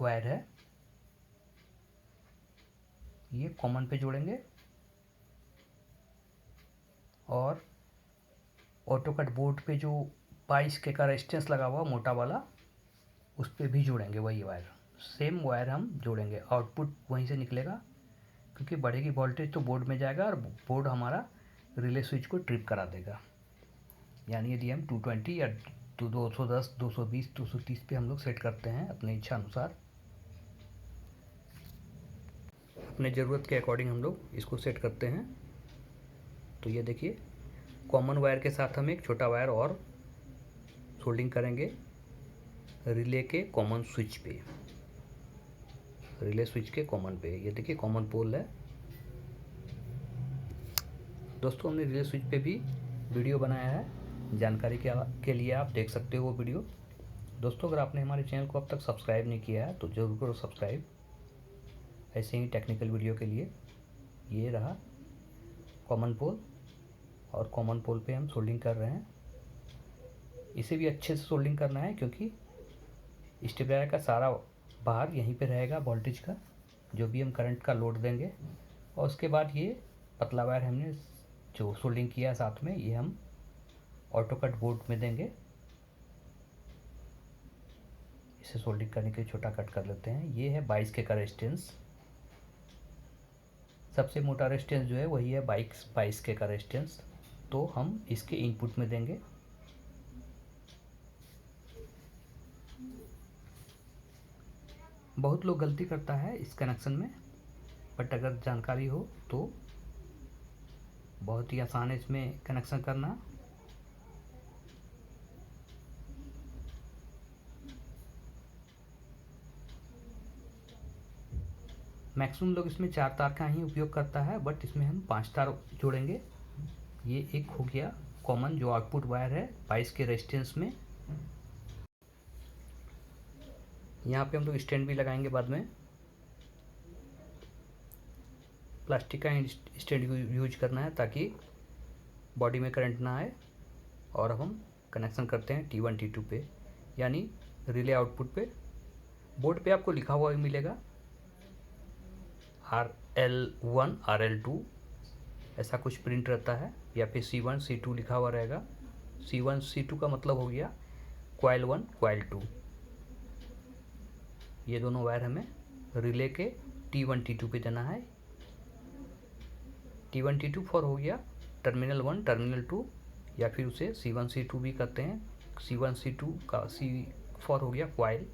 [SPEAKER 2] वायर है। ये कॉमन पे जोड़ेंगे और ऑटो कट बोर्ड पे जो 22 के का रेजिस्टेंस लगा हुआ मोटा वाला, उस पर भी जोड़ेंगे वही वायर। सेम वायर हम जोड़ेंगे, आउटपुट वहीं से निकलेगा क्योंकि बढ़ेगी वोल्टेज तो बोर्ड में जाएगा और बोर्ड हमारा रिले स्विच को ट्रिप करा देगा। यानी यदि हम 220 या 210, 220, 230 पे हम लोग सेट करते हैं अपनी इच्छा अनुसार, अपने ज़रूरत के अकॉर्डिंग हम लोग इसको सेट करते हैं। तो ये देखिए, कॉमन वायर के साथ हम एक छोटा वायर और सोल्डिंग करेंगे रिले के कॉमन स्विच पे, रिले स्विच के कॉमन पे। ये देखिए कॉमन पोल है। दोस्तों हमने रिले स्विच पे भी वीडियो बनाया है, जानकारी के लिए आप देख सकते हो वो वीडियो। दोस्तों अगर आपने हमारे चैनल को अब तक सब्सक्राइब नहीं किया है तो ज़रूर करो सब्सक्राइब, ऐसे ही टेक्निकल वीडियो के लिए। ये रहा कॉमन पोल, और कॉमन पोल पे हम सोल्डिंग कर रहे हैं। इसे भी अच्छे से सोल्डिंग करना है क्योंकि स्टेबलाइजर का सारा भार यहीं पे रहेगा वोल्टेज का, जो भी हम करंट का लोड देंगे। और उसके बाद ये पतला वायर हमने जो सोल्डिंग किया साथ में, ये हम ऑटो कट बोर्ड में देंगे। इसे सोल्डिंग करने के लिए छोटा कट कर लेते हैं। ये है 22 के का रेजिस्टेंस, सबसे मोटा रेजिस्टेंस जो है वही है 22 के का रेजिस्टेंस, तो हम इसके इनपुट में देंगे। बहुत लोग गलती करता है इस कनेक्शन में, बट अगर जानकारी हो तो बहुत ही आसान है इसमें कनेक्शन करना। मैक्सिमम लोग इसमें 4 तार का ही उपयोग करता है, बट इसमें हम 5 तार जोड़ेंगे। ये एक हो गया कॉमन जो आउटपुट वायर है 22 के रेजिस्टेंस में। यहाँ पे हम लोग स्टैंड भी लगाएंगे बाद में, प्लास्टिक का स्टैंड यूज करना है ताकि बॉडी में करंट ना आए। और अब हम कनेक्शन करते हैं T1 T2 पे, यानी रिले आउटपुट पे। बोर्ड पे आपको लिखा हुआ भी मिलेगा RL1 RL2, ऐसा कुछ प्रिंट रहता है, या फिर C1 C2 लिखा हुआ रहेगा। C1 C2 का मतलब हो गया कॉइल 1 कॉइल 2। ये दोनों वायर हमें रिले के T1 T2 पे देना है। T1 T2 फॉर हो गया टर्मिनल 1 टर्मिनल 2, या फिर उसे C1 C2 भी कहते हैं। C1 C2 का C फॉर हो गया कॉइल,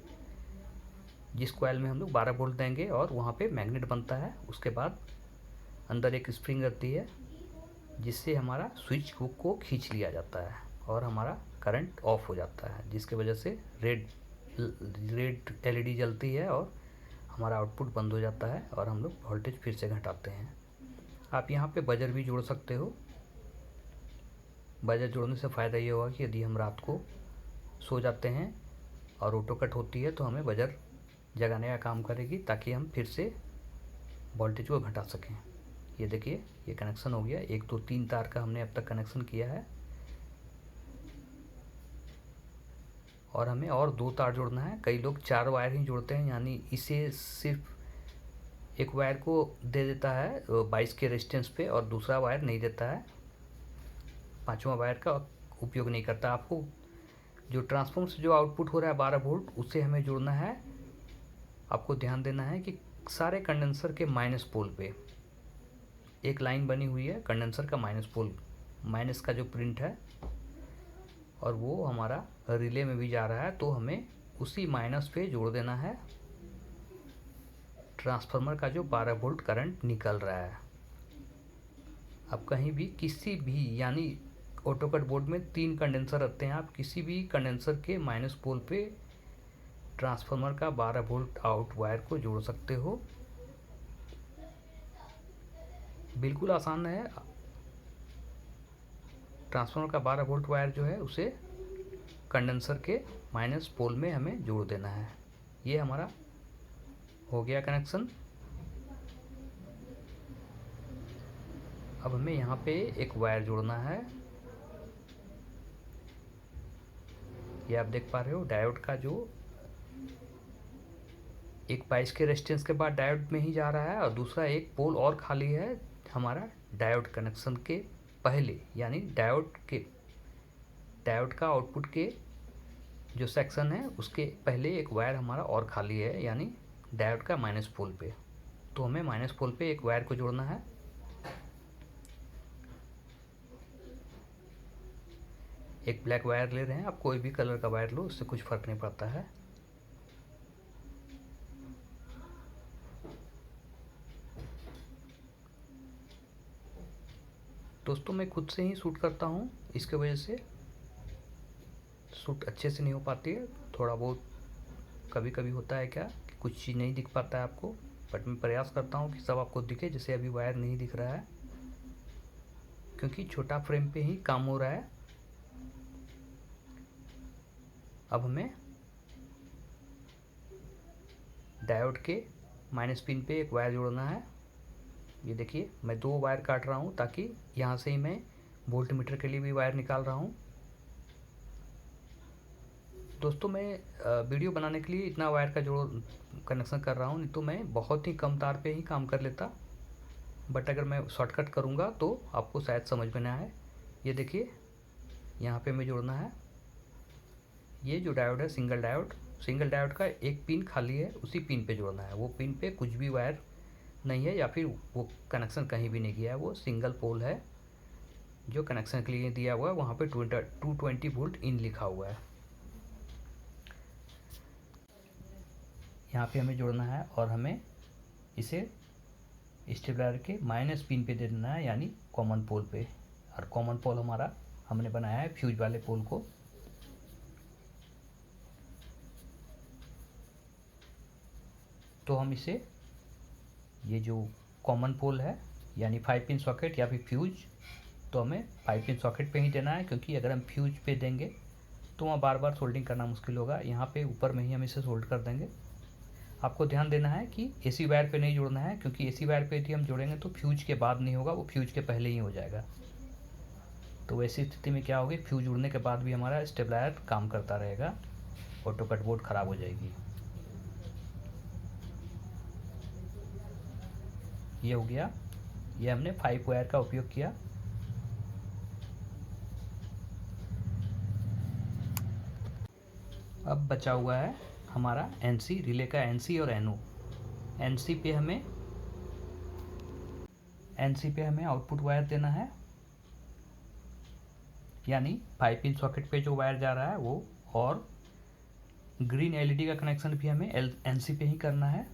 [SPEAKER 2] जिस कॉइल में हम लोग 12 वोल्ट देंगे और वहाँ पे मैग्नेट बनता है। उसके बाद अंदर एक स्प्रिंग रहती है जिससे हमारा स्विच को खींच लिया जाता है और हमारा करंट ऑफ हो जाता है, जिसके वजह से रेड LED जलती है और हमारा आउटपुट बंद हो जाता है और हम लोग वोल्टेज फिर से घटाते हैं। आप यहाँ पे बजर भी जोड़ सकते हो। बजर जोड़ने से फ़ायदा ये होगा कि यदि हम रात को सो जाते हैं और ऑटो कट होती है तो हमें बजर जगाने का काम करेगी, ताकि हम फिर से वोल्टेज को घटा सकें। ये देखिए ये कनेक्शन हो गया। 1 2 3 तार का हमने अब तक कनेक्शन किया है, और हमें और 2 तार जोड़ना है। कई लोग 4 वायर ही जोड़ते हैं, यानी इसे सिर्फ एक वायर को दे देता है 22 के रेजिस्टेंस पे और दूसरा वायर नहीं देता है, पांचवा वायर का उपयोग नहीं करता। आपको जो ट्रांसफार्मर से जो आउटपुट हो रहा है 12 वोल्ट, उसे हमें जोड़ना है। आपको ध्यान देना है कि सारे कंडेंसर के माइनस पोल पे एक लाइन बनी हुई है, कंडेंसर का माइनस पोल, माइनस का जो प्रिंट है, और वो हमारा रिले में भी जा रहा है, तो हमें उसी माइनस पे जोड़ देना है ट्रांसफार्मर का जो 12 वोल्ट करंट निकल रहा है। अब कहीं भी किसी भी, यानी ऑटोकट बोर्ड में 3 कंडेंसर रखते हैं, आप किसी भी कंडेंसर के माइनस पोल पे ट्रांसफार्मर का 12 वोल्ट आउट वायर को जोड़ सकते हो। बिल्कुल आसान है। ट्रांसफार्मर का 12 वोल्ट वायर जो है उसे कंडेंसर के माइनस पोल में हमें जोड़ देना है। ये हमारा हो गया कनेक्शन। अब हमें यहाँ पे एक वायर जोड़ना है। ये आप देख पा रहे हो डायोड का जो एक 22 के रेजिस्टेंस के बाद डायोड में ही जा रहा है और दूसरा एक पोल और खाली है हमारा डायोड कनेक्शन के पहले, यानी डायोड का आउटपुट के जो सेक्शन है उसके पहले एक वायर हमारा और खाली है, यानी डायोड का माइनस पोल पे। तो हमें माइनस पोल पे एक वायर को जोड़ना है। एक ब्लैक वायर ले रहे हैं, आप कोई भी कलर का वायर लो, उससे कुछ फ़र्क नहीं पड़ता है। दोस्तों मैं खुद से ही शूट करता हूँ, इसके वजह से शूट अच्छे से नहीं हो पाती है। थोड़ा बहुत कभी कभी होता है क्या कि कुछ चीज़ नहीं दिख पाता है आपको, बट मैं प्रयास करता हूँ कि सब आपको दिखे। जैसे अभी वायर नहीं दिख रहा है क्योंकि छोटा फ्रेम पे ही काम हो रहा है। अब हमें डायोड के माइनस पिन पे एक वायर जोड़ना है। ये देखिए मैं 2 वायर काट रहा हूँ ताकि यहाँ से ही मैं वोल्ट मीटर के लिए भी वायर निकाल रहा हूँ। दोस्तों मैं वीडियो बनाने के लिए इतना वायर का जो कनेक्शन कर रहा हूँ, नहीं तो मैं बहुत ही कम तार पे ही काम कर लेता, बट अगर मैं शॉर्टकट करूँगा तो आपको शायद समझ में ना आए। ये देखिए यहाँ पे हमें जोड़ना है। ये जो डायोड है सिंगल डायोड का एक पिन खाली है, उसी पिन पे जोड़ना है। वो पिन पे कुछ भी वायर नहीं है या फिर वो कनेक्शन कहीं भी नहीं गया है, वो सिंगल पोल है जो कनेक्शन के लिए दिया हुआ है। वहाँ पे 220 वोल्ट इन लिखा हुआ है। यहाँ पे हमें जोड़ना है और हमें इसे स्टेबलाइजर के माइनस पिन पे दे देना है, यानी कॉमन पोल पे। और कॉमन पोल हमारा हमने बनाया है फ्यूज वाले पोल को। तो हम इसे, ये जो कॉमन पोल है यानी 5 पिन सॉकेट या फिर फ्यूज, तो हमें 5 पिन सॉकेट पे ही देना है, क्योंकि अगर हम फ्यूज पे देंगे तो वहाँ बार बार सोल्डिंग करना मुश्किल होगा। यहाँ पे ऊपर में ही हम इसे सोल्ड कर देंगे। आपको ध्यान देना है कि एसी वायर पे नहीं जोड़ना है, क्योंकि एसी वायर पे यदि हम जोड़ेंगे तो फ्यूज के बाद नहीं होगा, वो फ्यूज के पहले ही हो जाएगा। तो वैसी स्थिति में क्या होगी, फ्यूज जुड़ने के बाद भी हमारा स्टेबलाइजर काम करता रहेगा, ऑटोकट बोर्ड ख़राब हो जाएगी। ये हो गया। ये हमने 5 वायर का उपयोग किया। अब बचा हुआ है हमारा एनसी, रिले का एनसी और एनओ। एनसी पे हमें आउटपुट वायर देना है, यानी 5 पिन सॉकेट पे जो वायर जा रहा है वो, और ग्रीन एलईडी का कनेक्शन भी हमें एनसी पे ही करना है।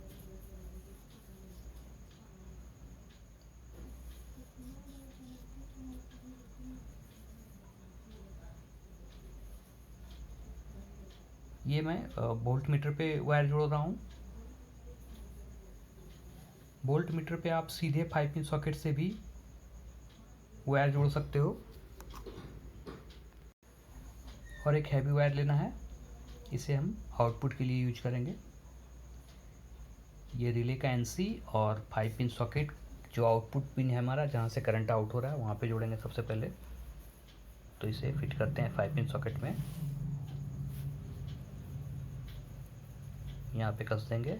[SPEAKER 2] ये मैं वोल्ट मीटर पे वायर जोड़ रहा हूँ। वोल्ट मीटर पे आप सीधे 5 पिन सॉकेट से भी वायर जोड़ सकते हो। और एक हैवी वायर लेना है, इसे हम आउटपुट के लिए यूज करेंगे। ये रिले का एनसी और 5 पिन सॉकेट जो आउटपुट पिन है हमारा, जहाँ से करंट आउट हो रहा है, वहाँ पे जोड़ेंगे सबसे पहले। तो इसे फिट करते हैं 5 पिन सॉकेट में, यहाँ पे कस देंगे।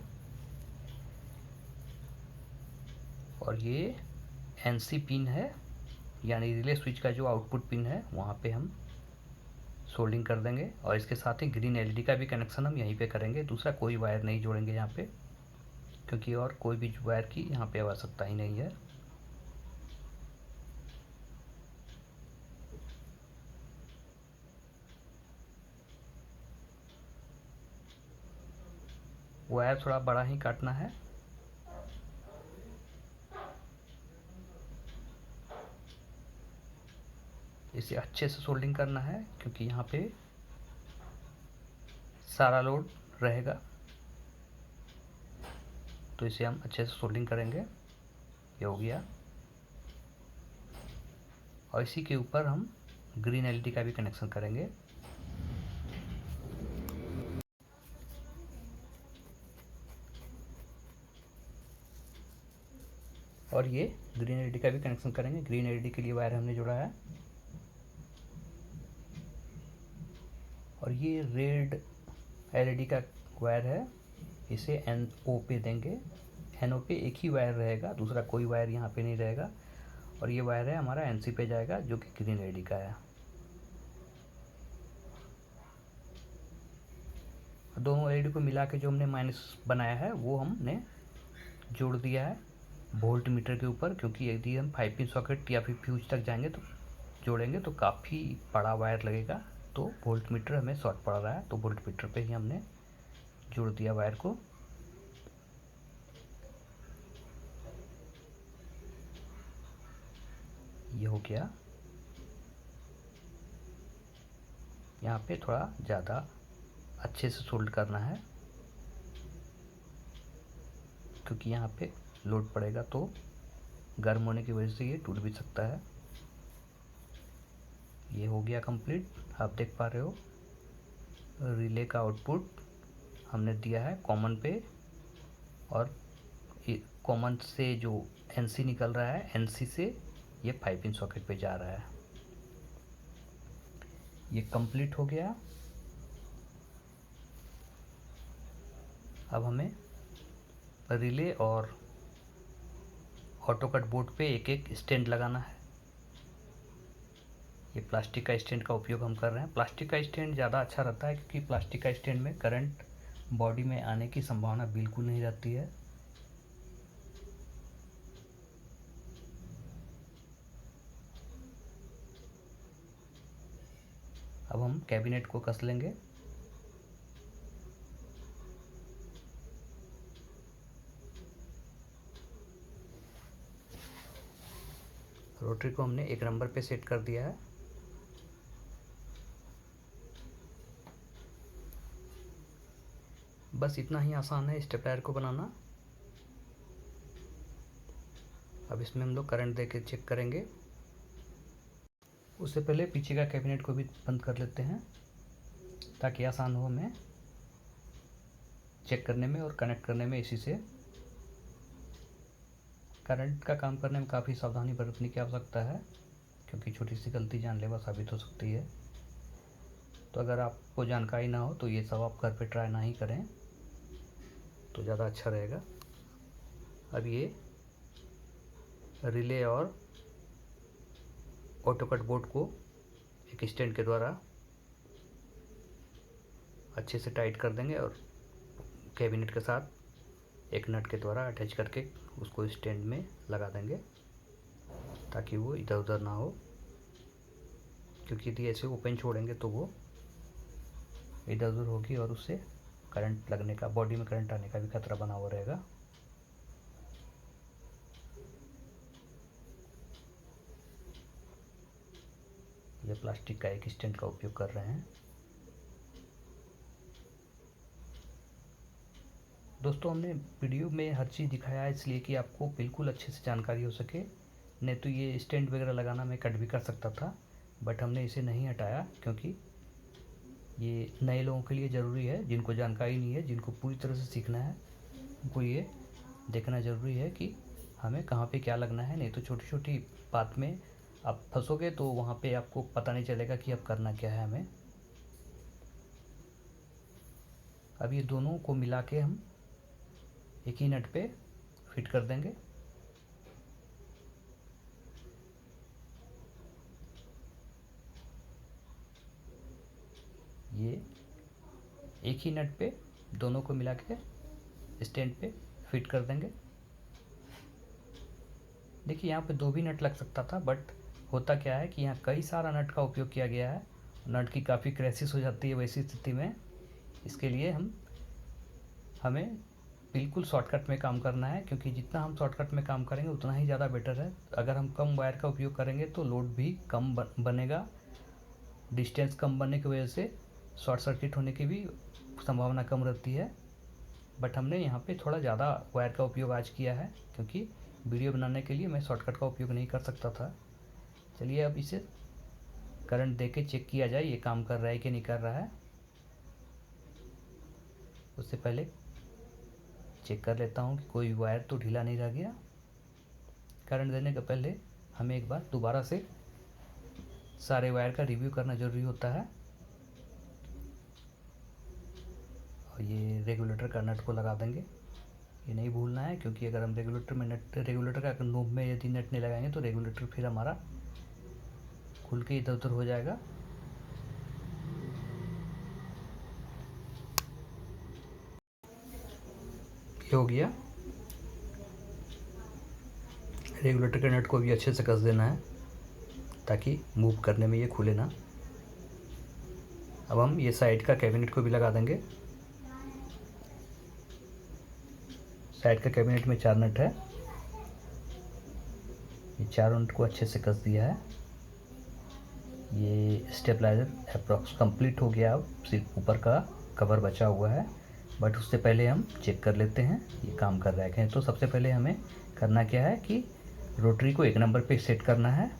[SPEAKER 1] और ये NC पिन है, यानी रिले स्विच का जो आउटपुट पिन है वहाँ पे हम सोल्डिंग कर देंगे। और इसके साथ ही ग्रीन LED का भी कनेक्शन हम यहीं पे करेंगे, दूसरा कोई वायर नहीं जोड़ेंगे यहाँ पे, क्योंकि और कोई भी वायर की यहाँ पे आवश्यकता ही नहीं है। वायर थोड़ा बड़ा ही काटना है। इसे अच्छे से सोल्डिंग करना है, क्योंकि यहाँ पे सारा लोड रहेगा, तो इसे हम अच्छे से सोल्डिंग करेंगे। ये हो गया। और इसी के ऊपर हम ग्रीन LED का भी कनेक्शन करेंगे। और ये ग्रीन LED का भी कनेक्शन करेंगे। ग्रीन LED के लिए वायर हमने जोड़ा है। और ये रेड LED का वायर है, इसे NO पे देंगे। NO पे एक ही वायर रहेगा, दूसरा कोई वायर यहाँ पे नहीं रहेगा। और ये वायर है हमारा NC पे जाएगा, जो कि ग्रीन LED का है। दोनों LED को मिला के जो हमने माइनस बनाया है वो हमने जोड़ दिया है वोल्ट मीटर के ऊपर, क्योंकि यदि हम 5 पिन सॉकेट या फिर फ्यूज तक जाएंगे तो जोड़ेंगे तो काफ़ी बड़ा वायर लगेगा, तो वोल्ट मीटर हमें शॉर्ट पड़ रहा है, तो वोल्ट मीटर पे ही हमने जोड़ दिया वायर को। ये हो गया। यहाँ पे थोड़ा ज़्यादा अच्छे से सोल्ड करना है, क्योंकि यहाँ पे लोड पड़ेगा तो गर्म होने की वजह से ये टूट भी सकता है। ये हो गया कंप्लीट। आप देख पा रहे हो रिले का आउटपुट हमने दिया है कॉमन पे, और कॉमन से जो NC निकल रहा है, NC से ये 5 पिन सॉकेट पे जा रहा है। ये कंप्लीट हो गया। अब हमें रिले और ऑटो कट बोर्ड पे एक एक स्टैंड लगाना है। ये प्लास्टिक का स्टैंड का उपयोग हम कर रहे हैं। प्लास्टिक का स्टैंड ज़्यादा अच्छा रहता है, क्योंकि प्लास्टिक का स्टैंड में करंट बॉडी में आने की संभावना बिल्कुल नहीं रहती है। अब हम कैबिनेट को कस लेंगे। रोटरी को हमने 1 नंबर पे सेट कर दिया है। बस इतना ही आसान है स्टेपलर को बनाना। अब इसमें हम लोग करंट दे के चेक करेंगे। उससे पहले पीछे का कैबिनेट को भी बंद कर लेते हैं, ताकि आसान हो हमें चेक करने में और कनेक्ट करने में। इसी से करंट का काम करने में काफ़ी सावधानी बरतने की आवश्यकता है, क्योंकि छोटी सी गलती जानलेवा साबित हो सकती है। तो अगर आपको जानकारी ना हो तो ये सब आप घर पे ट्राई ना ही करें तो ज़्यादा अच्छा रहेगा। अब ये रिले और ऑटो कट बोर्ड को एक स्टैंड के द्वारा अच्छे से टाइट कर देंगे, और कैबिनेट के साथ एक नट के द्वारा अटैच करके उसको स्टैंड में लगा देंगे, ताकि वो इधर उधर ना हो। क्योंकि यदि ऐसे ओपन छोड़ेंगे तो वो इधर उधर होगी, और उससे करंट लगने का, बॉडी में करंट आने का भी खतरा बना हुआ रहेगा। ये प्लास्टिक का एक स्टैंड का उपयोग कर रहे हैं। दोस्तों, हमने वीडियो में हर चीज़ दिखाया है इसलिए कि आपको बिल्कुल अच्छे से जानकारी हो सके। नहीं तो ये स्टैंड वगैरह लगाना मैं कट भी कर सकता था, बट हमने इसे नहीं हटाया, क्योंकि ये नए लोगों के लिए ज़रूरी है, जिनको जानकारी नहीं है, जिनको पूरी तरह से सीखना है, उनको ये देखना ज़रूरी है कि हमें कहाँ पे क्या लगना है। नहीं तो छोटी छोटी बात में आप फंसोगे तो वहाँ पे आपको पता नहीं चलेगा कि अब करना क्या है हमें। अब ये दोनों को मिला के हम एक ही नट पे फिट कर देंगे। ये एक ही नट पे दोनों को मिला के स्टैंड पे फिट कर देंगे। देखिए यहाँ पे 2 भी नट लग सकता था, बट होता क्या है कि यहाँ कई सारा नट का उपयोग किया गया है, नट की काफ़ी क्रैशिस हो जाती है वैसी स्थिति में। इसके लिए हमें बिल्कुल शॉर्टकट में काम करना है, क्योंकि जितना हम शॉर्टकट में काम करेंगे उतना ही ज़्यादा बेटर है। अगर हम कम वायर का उपयोग करेंगे तो लोड भी कम बनेगा, डिस्टेंस कम बनने की वजह से शॉर्ट सर्किट होने की भी संभावना कम रहती है। बट हमने यहाँ पे थोड़ा ज़्यादा वायर का उपयोग आज किया है, क्योंकि वीडियो बनाने के लिए मैं शॉर्टकट का उपयोग नहीं कर सकता था। चलिए अब इसे करंट दे के चेक किया जाए ये काम कर रहा है कि नहीं कर रहा है। उससे पहले चेक कर लेता हूँ कि कोई वायर तो ढीला नहीं रह गया। करंट देने के पहले हमें एक बार दोबारा से सारे वायर का रिव्यू करना ज़रूरी होता है। और ये रेगुलेटर का नट को लगा देंगे, ये नहीं भूलना है, क्योंकि अगर हम रेगुलेटर का नोब में यदि नट नहीं लगाएंगे तो रेगुलेटर फिर हमारा खुल के इधर उधर हो जाएगा। ये हो गया। रेगुलेटर के नट को भी अच्छे से कस देना है ताकि मूव करने में ये खुले ना। अब हम ये साइड का कैबिनेट को भी लगा देंगे। साइड का कैबिनेट में 4 नट है, ये 4 नट को अच्छे से कस दिया है। ये स्टेबलाइज़र अप्रॉक्स कंप्लीट हो गया, अब सिर्फ ऊपर का कवर बचा हुआ है। बट उससे पहले हम चेक कर लेते हैं ये काम कर रहा है क्या। तो सबसे पहले हमें करना क्या है कि रोटरी को 1 नंबर पे सेट करना है,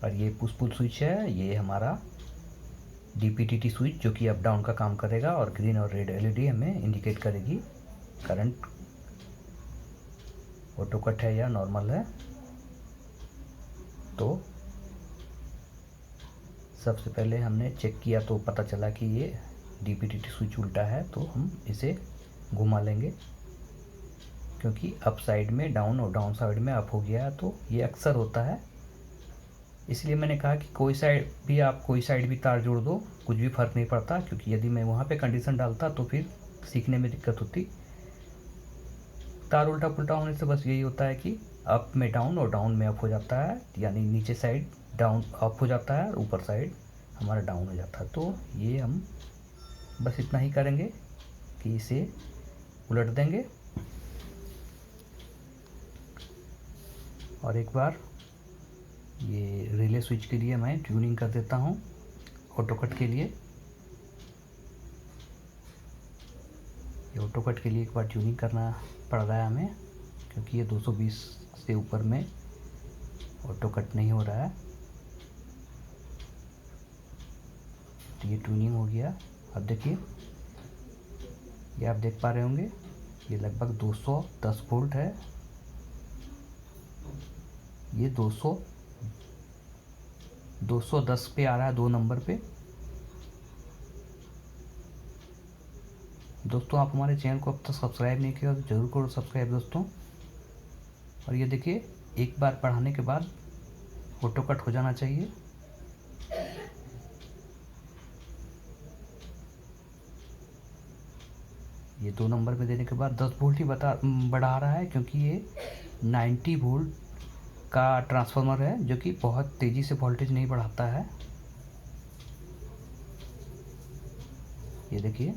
[SPEAKER 1] और ये पुश पुल स्विच है, ये हमारा DPTT स्विच जो कि अप डाउन का काम करेगा, और ग्रीन और रेड LED हमें इंडिकेट करेगी करंट ऑटो कट है या नॉर्मल है। तो सबसे पहले हमने चेक किया तो पता चला कि ये DPTT स्विच उल्टा है, तो हम इसे घुमा लेंगे, क्योंकि अप साइड में डाउन और डाउन साइड में अप हो गया। तो ये अक्सर होता है, इसलिए मैंने कहा कि कोई साइड भी तार जोड़ दो, कुछ भी फ़र्क नहीं पड़ता, क्योंकि यदि मैं वहाँ पे कंडीशन डालता तो फिर सीखने में दिक्कत होती। तार उल्टा पुल्टा होने से बस यही होता है कि अप में डाउन और डाउन में अप हो जाता है, यानी नीचे साइड डाउन अप हो जाता है और ऊपर साइड हमारा डाउन हो जाता है। तो ये हम बस इतना ही करेंगे कि इसे उलट देंगे, और एक बार ये रिले स्विच के लिए मैं ट्यूनिंग कर देता हूँ ऑटो कट के लिए। ये ऑटो कट के लिए एक बार ट्यूनिंग करना पड़ रहा है हमें, क्योंकि ये 220 से ऊपर में ऑटो कट नहीं हो रहा है। तो ये ट्यूनिंग हो गया। अब देखिए, ये आप देख पा रहे होंगे, ये लगभग 210 वोल्ट है। ये 210 पे आ रहा है 2 नंबर पे। दोस्तों, आप हमारे चैनल को अब तक सब्सक्राइब नहीं किया तो ज़रूर करो सब्सक्राइब दोस्तों। और ये देखिए, एक बार बढ़ाने के बाद ऑटो कट हो जाना चाहिए। ये 2 नंबर पे देने के बाद 10 वोल्ट ही बढ़ा रहा है, क्योंकि ये 90 वोल्ट का ट्रांसफार्मर है, जो कि बहुत तेज़ी से वोल्टेज नहीं बढ़ाता है। ये देखिए,